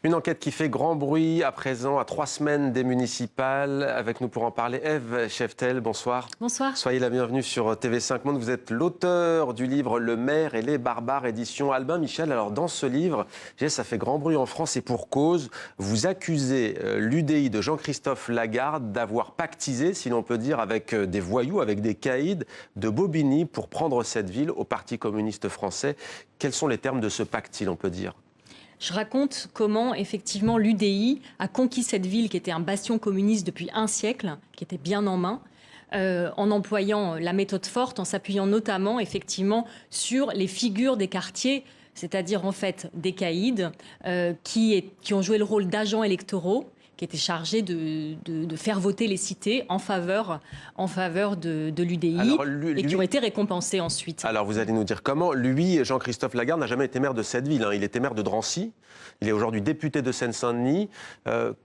Une enquête qui fait grand bruit à présent, à 3 semaines des municipales. Avec nous pour en parler, Ève Cheftel, bonsoir. Bonsoir. Soyez la bienvenue sur TV5 Monde. Vous êtes l'auteur du livre Le maire et les barbares, édition Albin Michel. Alors dans ce livre, ça fait grand bruit en France et pour cause. Vous accusez l'UDI de Jean-Christophe Lagarde d'avoir pactisé, si l'on peut dire, avec des voyous, avec des caïds de Bobigny pour prendre cette ville au Parti communiste français. Quels sont les termes de ce pacte, si l'on peut dire ? Je raconte comment, effectivement, l'UDI a conquis cette ville qui était un bastion communiste depuis un siècle, qui était bien en main, en employant la méthode forte, en s'appuyant notamment, effectivement, sur les figures des quartiers, c'est-à-dire, en fait, des caïds qui ont joué le rôle d'agents électoraux, qui étaient chargés de faire voter les cités en faveur de l'UDI et qui ont été récompensés ensuite. Alors vous allez nous dire comment. Lui, Jean-Christophe Lagarde, n'a jamais été maire de cette ville. Il était maire de Drancy. Il est aujourd'hui député de Seine-Saint-Denis.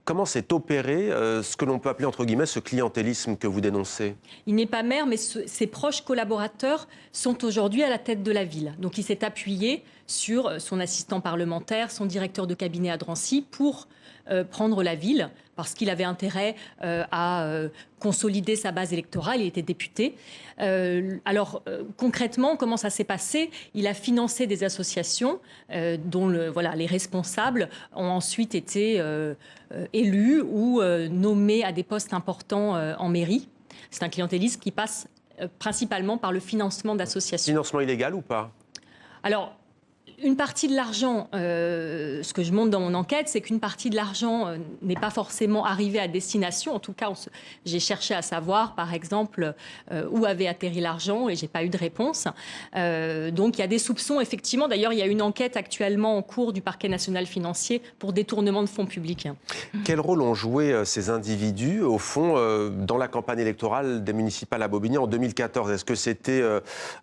Comment s'est opéré ce que l'on peut appeler, entre guillemets, ce clientélisme que vous dénoncez ? Il n'est pas maire, mais ses proches collaborateurs sont aujourd'hui à la tête de la ville. Donc il s'est appuyé sur son assistant parlementaire, son directeur de cabinet à Drancy pour prendre la ville, parce qu'il avait intérêt à consolider sa base électorale. Il était député. Concrètement, comment ça s'est passé ? Il a financé des associations dont les responsables ont ensuite été élus ou nommés à des postes importants en mairie. C'est un clientélisme qui passe principalement par le financement d'associations. Financement illégal ou pas ? Alors, une partie de l'argent, ce que je montre dans mon enquête, c'est qu'une partie de l'argent n'est pas forcément arrivée à destination. En tout cas, j'ai cherché à savoir, par exemple, où avait atterri l'argent et je n'ai pas eu de réponse. Donc, il y a des soupçons, effectivement. D'ailleurs, il y a une enquête actuellement en cours du parquet national financier pour détournement de fonds publics. Quel rôle ont joué ces individus, au fond, dans la campagne électorale des municipales à Bobigny en 2014 ? Est-ce que c'était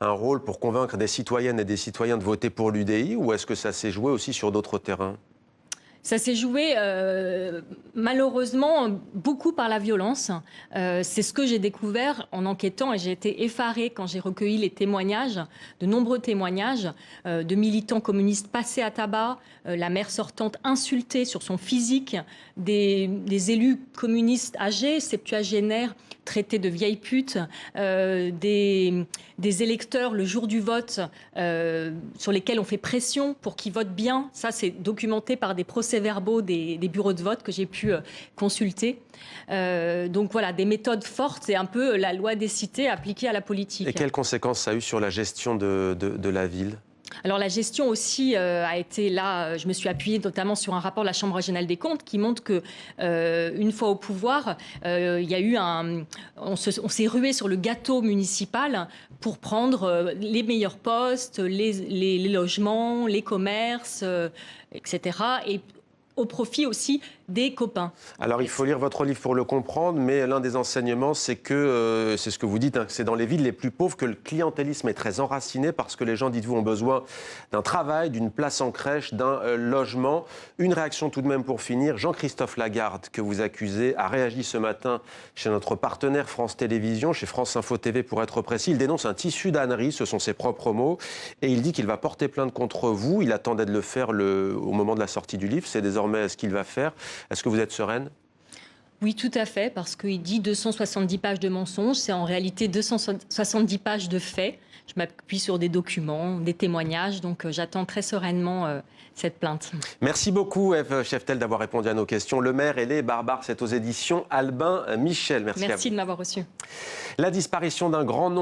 un rôle pour convaincre des citoyennes et des citoyens de voter pour l'UDI ? Ou est-ce que ça s'est joué aussi sur d'autres terrains ? Ça s'est joué malheureusement beaucoup par la violence. C'est ce que j'ai découvert en enquêtant et j'ai été effarée quand j'ai recueilli les témoignages, de nombreux témoignages de militants communistes passés à tabac, la maire sortante insultée sur son physique, des élus communistes âgés, septuagénaires, traités de vieilles putes, des électeurs le jour du vote sur lesquels on fait pression pour qu'ils votent bien. Ça, c'est documenté par des procès-verbaux des bureaux de vote que j'ai pu consulter. Donc voilà, des méthodes fortes, c'est un peu la loi des cités appliquée à la politique. Et quelles conséquences ça a eu sur la gestion de la ville ? Alors la gestion aussi a été là, je me suis appuyée notamment sur un rapport de la Chambre régionale des comptes qui montre que une fois au pouvoir, il y a eu on s'est rué sur le gâteau municipal pour prendre les meilleurs postes, les logements, les commerces, etc. Et au profit aussi des copains. Alors il faut lire votre livre pour le comprendre, mais l'un des enseignements, c'est que, c'est ce que vous dites, hein, que c'est dans les villes les plus pauvres que le clientélisme est très enraciné parce que les gens, dites-vous, ont besoin d'un travail, d'une place en crèche, d'un logement. Une réaction tout de même pour finir. Jean-Christophe Lagarde, que vous accusez, a réagi ce matin chez notre partenaire France Télévisions, chez France Info TV pour être précis. Il dénonce un tissu d'ânerie, ce sont ses propres mots, et il dit qu'il va porter plainte contre vous. Il attendait de le faire au moment de la sortie du livre. C'est désormais ce qu'il va faire. Est-ce que vous êtes sereine ? Oui, tout à fait, parce qu'il dit 270 pages de mensonges. C'est en réalité 270 pages de faits. Je m'appuie sur des documents, des témoignages, donc j'attends très sereinement cette plainte. Merci beaucoup, Ève Cheftel, d'avoir répondu à nos questions. Le maire et les barbares, c'est aux éditions Albin Michel. Merci à vous. Merci de m'avoir reçu. La disparition d'un grand nombre